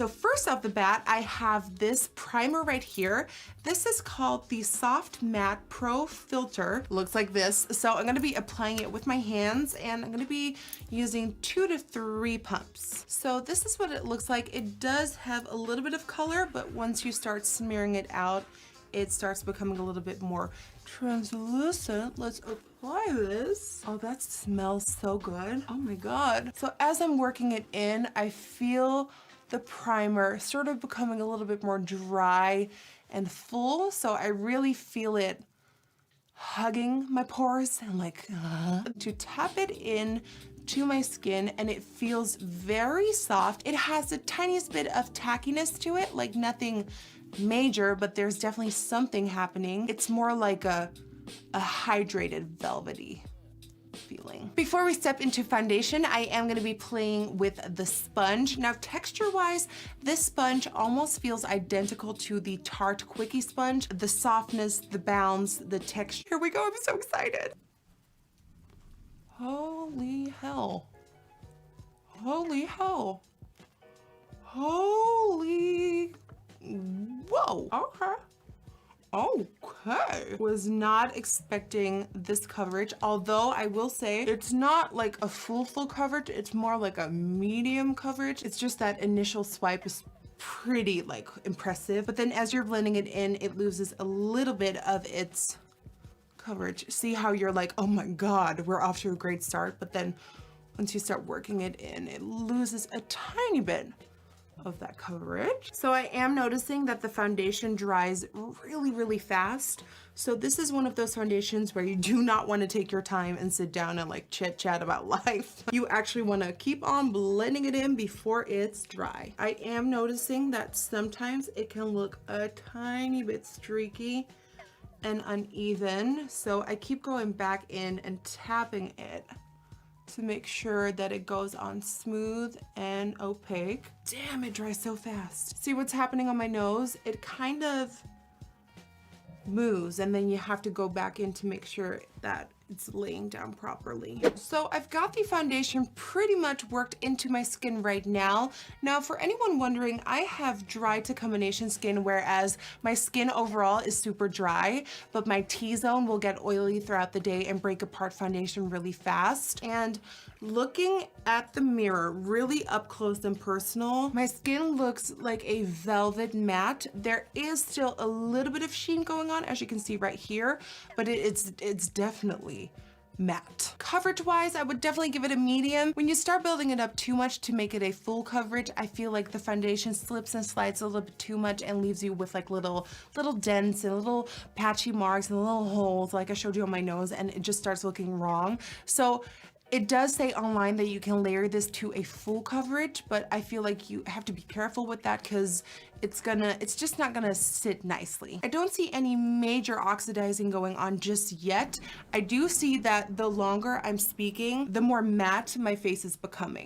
So first off the bat, I have this primer right here. This is called the Soft Matte Pro Filter. Looks like this. So I'm gonna be applying it with my hands, and I'm gonna be using 2 to 3 pumps. So this is what it looks like. It does have a little bit of color, but once you start smearing it out, it starts becoming a little bit more translucent. Let's apply this. Oh, that smells so good. Oh my God. So as I'm working it in, I feel the primer sort of becoming a little bit more dry and full. So I really feel it hugging my pores and like, to tap it in to my skin, and it feels very soft. It has the tiniest bit of tackiness to it, like nothing major, but there's definitely something happening. It's more like a hydrated velvety feeling. Before we step into foundation, I am going to be playing with the sponge. Now, texture-wise, this sponge almost feels identical to the Tarte Quickie sponge. The softness, the bounce, the texture. Here we go, I'm so excited. Holy hell. Holy hell. Holy, whoa, okay. Okay. Was not expecting this coverage, although I will say it's not like a full coverage, it's more like a medium coverage. It's just that initial swipe is pretty like impressive, but then as you're blending it in, it loses a little bit of its coverage. See how you're like, oh my God, we're off to a great start, but then once you start working it in, it loses a tiny bit of that coverage. So I am noticing that the foundation dries really, really fast. So this is one of those foundations where you do not want to take your time and sit down and like chit chat about life. You actually want to keep on blending it in before it's dry. I am noticing that sometimes it can look a tiny bit streaky and uneven. So I keep going back in and tapping it to make sure that it goes on smooth and opaque. Damn, it dries so fast. See what's happening on my nose? It kind of moves, and then you have to go back in to make sure that it's laying down properly. So I've got the foundation pretty much worked into my skin right now. Now, for anyone wondering, I have dry to combination skin, whereas my skin overall is super dry, but my T-zone will get oily throughout the day and break apart foundation really fast. And looking at the mirror really up close and personal, my skin looks like a velvet matte. There is still a little bit of sheen going on, as you can see right here, but it's definitely matte. Coverage wise, I would definitely give it a medium. When you start building it up too much to make it a full coverage, I feel like the foundation slips and slides a little bit too much and leaves you with like little dents and little patchy marks and little holes like I showed you on my nose, and it just starts looking wrong. So it does say online that you can layer this to a full coverage, but I feel like you have to be careful with that because it's just not gonna sit nicely. I don't see any major oxidizing going on just yet. I do see that the longer I'm speaking, the more matte my face is becoming.